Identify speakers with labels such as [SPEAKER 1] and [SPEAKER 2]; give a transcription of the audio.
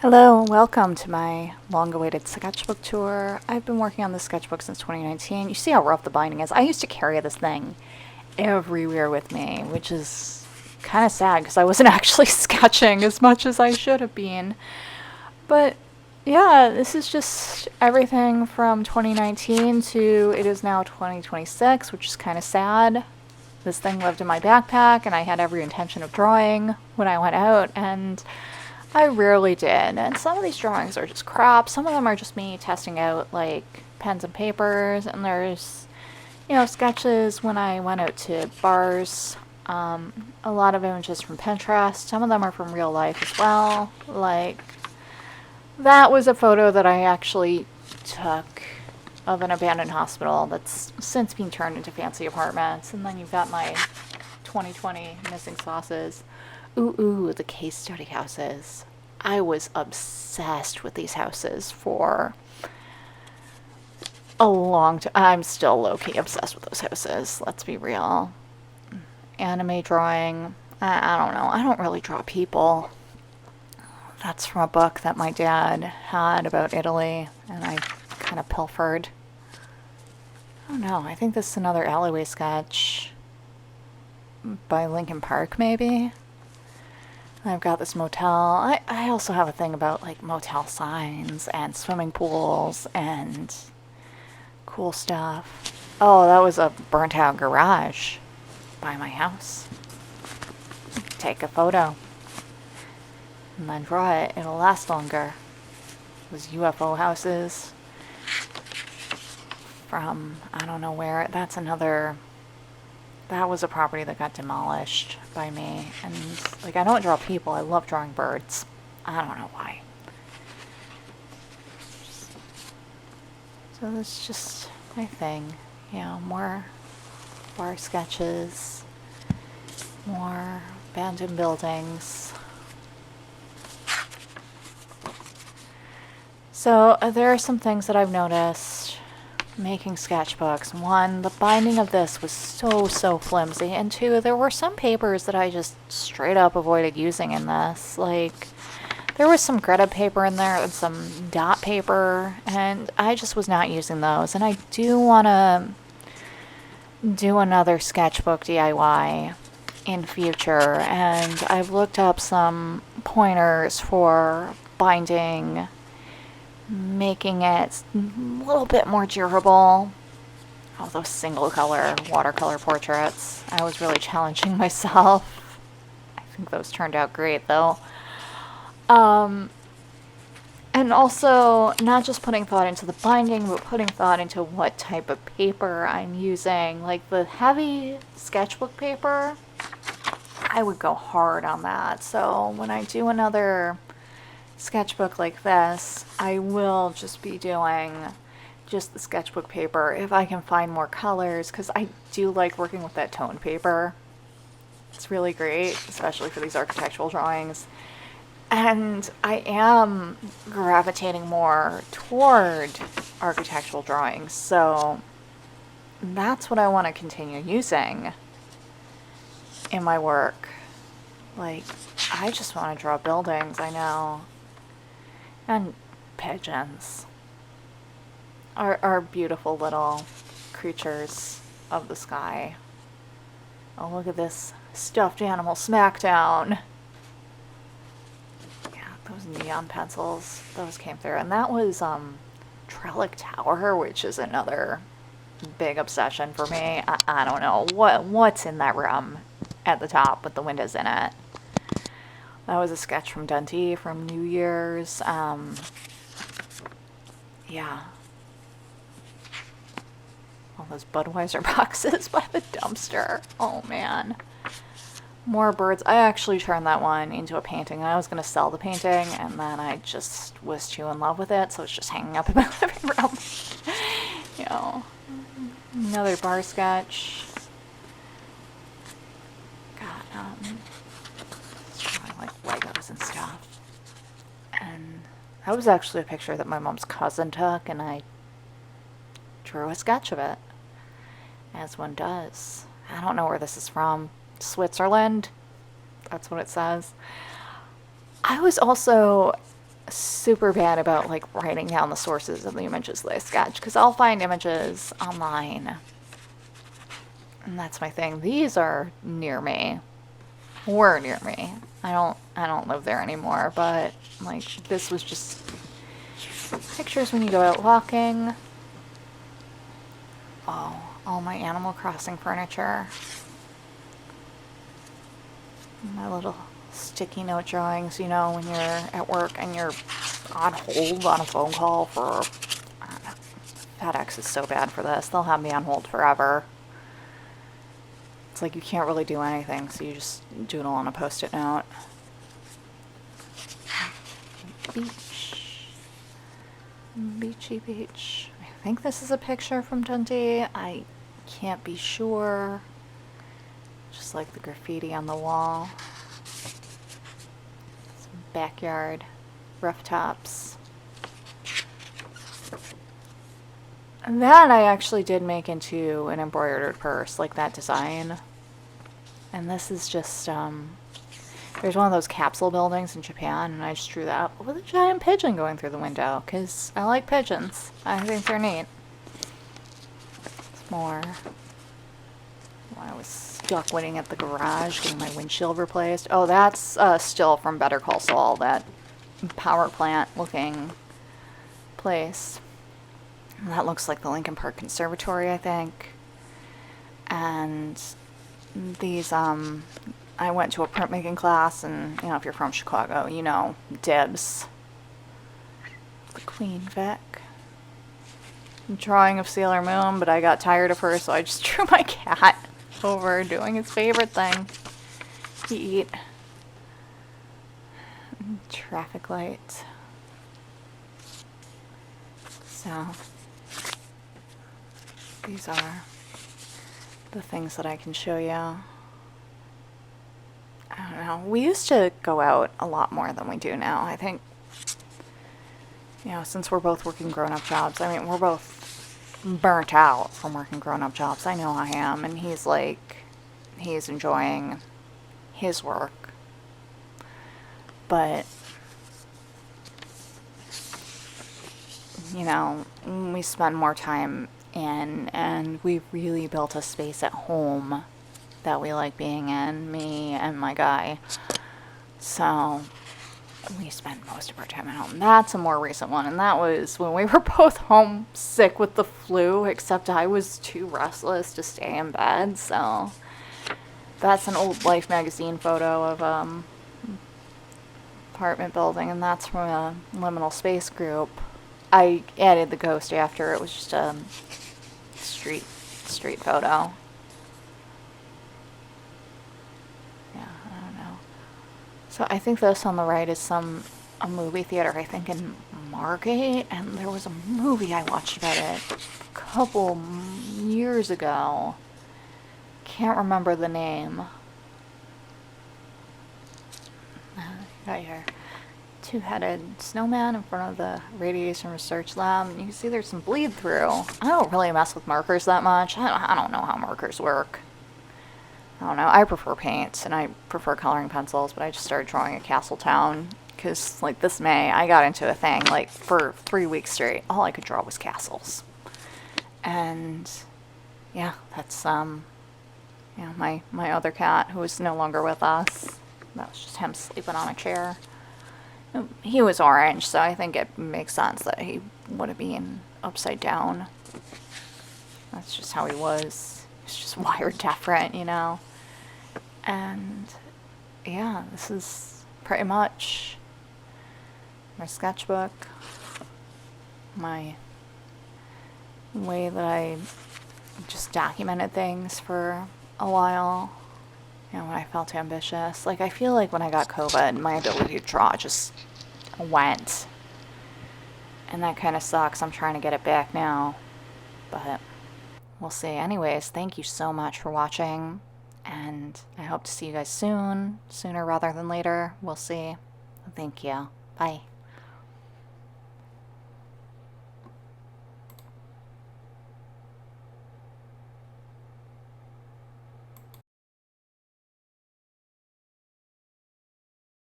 [SPEAKER 1] Hello and welcome to my long-awaited sketchbook tour. I've been working on this sketchbook since 2019. You see how rough the binding is. I used to carry this thing everywhere with me, which is kind of sad because I wasn't actually sketching as much as I should have been. But yeah, this is just everything from 2019 to it is now 2026, which is kind of sad. This thing lived in my backpack and I had every intention of drawing when I went out, and I rarely did. And some of these drawings are just crap. Some of them are just me testing out like pens and papers, and there's sketches when I went out to bars. A lot of images from Pinterest. Some of them are from real life as well. Like that was a photo that I actually took of an abandoned hospital that's since been turned into fancy apartments. And then you've got my 2020 missing sauces. Ooh, the case study houses. I was obsessed with these houses for a long time. I'm still low-key obsessed with those houses, let's be real. Anime drawing. I don't know. I don't really draw people. That's from a book that my dad had about Italy, and I kind of pilfered. I don't know. I think this is another alleyway sketch by Lincoln Park, maybe. I've got this motel. I also have a thing about like motel signs and swimming pools and cool stuff. Oh, that was a burnt out garage by my house. Take a photo and then draw it. It'll last longer. Those UFO houses from I don't know where. That was a property that got demolished by me. And like I don't draw people. I love drawing birds. I don't know why. So that's just my thing. More bar sketches, more abandoned buildings. So there are some things that I've noticed making sketchbooks. One, the binding of this was so flimsy, and two, there were some papers that I just straight up avoided using in this. Like there was some Greta paper in there and some dot paper, and I just was not using those. And I do want to do another sketchbook DIY in future, and I've looked up some pointers for binding, making it a little bit more durable. All those single color watercolor portraits. I was really challenging myself. I think those turned out great though. And also not just putting thought into the binding, but putting thought into what type of paper I'm using. Like the heavy sketchbook paper, I would go hard on that. So when I do another sketchbook like this, I will just be doing just the sketchbook paper if I can find more colors, because I do like working with that tone paper. It's really great, especially for these architectural drawings. And I am gravitating more toward architectural drawings, so that's what I want to continue using in my work. Like, I just want to draw buildings, I know. And pigeons are beautiful little creatures of the sky. Oh, look at this stuffed animal smackdown. Yeah, those neon pencils, those came through. And that was Trellick Tower, which is another big obsession for me. I don't know what's in that room at the top with the windows in it. That was a sketch from Dundee from New Year's. Yeah. All those Budweiser boxes by the dumpster. Oh, man. More birds. I actually turned that one into a painting. I was going to sell the painting, and then I just was too in love with it, so it's just hanging up in my living room. Another bar sketch. God, like Legos and stuff. And that was actually a picture that my mom's cousin took, and I drew a sketch of it, as one does. I don't know where this is from. Switzerland? That's what it says. I was also super bad about like writing down the sources of the images that I sketch, because I'll find images online. And that's my thing. These are near me. Were near me. I don't live there anymore, but like this was just pictures when you go out walking. Oh, all my Animal Crossing furniture. My little sticky note drawings, you know, when you're at work and you're on hold on a phone call for, I don't know, FedEx is so bad for this. They'll have me on hold forever. It's like you can't really do anything, so you just doodle on a post-it note. Beach. Beachy beach. I think this is a picture from Dundee. I can't be sure. Just like the graffiti on the wall. Some backyard rooftops. And that I actually did make into an embroidered purse, like that design. And this is just, there's one of those capsule buildings in Japan, and I just drew that up with a giant pigeon going through the window, because I like pigeons. I think they're neat. It's more. I was stuck waiting at the garage, getting my windshield replaced. Oh, that's still from Better Call Saul, that power plant looking place. And that looks like the Lincoln Park Conservatory, I think. And these, I went to a printmaking class, and, you know, if you're from Chicago, you know, Dibs. The Queen Vic. Drawing of Sailor Moon, but I got tired of her, so I just drew my cat over doing his favorite thing. Eat. Traffic lights. So, these are the things that I can show you. I don't know. We used to go out a lot more than we do now. I think, you know, since we're both working grown-up jobs, I mean, we're both burnt out from working grown-up jobs. I know I am. And he's like, he's enjoying his work. But, you know, we spend more time in, and we really built a space at home that we like being in, me and my guy. So we spend most of our time at home. That's a more recent one, and that was when we were both home sick with the flu, except I was too restless to stay in bed. So that's an old Life magazine photo of apartment building, and that's from a liminal space group. I added the ghost after. It was just a street photo. Yeah, I don't know. So I think this on the right is a movie theater, I think in Margate, and there was a movie I watched about it a couple years ago. Can't remember the name. Right here. Two-headed snowman in front of the radiation research lab. And you can see there's some bleed through. I don't really mess with markers that much. I don't know how markers work. I don't know. I prefer paints and I prefer coloring pencils, but I just started drawing a castle town because, like, this May I got into a thing, like, for 3 weeks straight. All I could draw was castles. And yeah, that's yeah, my other cat who is no longer with us. That was just him sleeping on a chair. He was orange, so I think it makes sense that he would have been upside down. That's just how he was. He's just wired different, you know. And yeah, this is pretty much my sketchbook. My way that I just documented things for a while. You know, when I felt ambitious. Like, I feel like when I got COVID, my ability to draw just went. And that kind of sucks. I'm trying to get it back now. But we'll see. Anyways, thank you so much for watching. And I hope to see you guys soon. Sooner rather than later. We'll see. Thank you. Bye.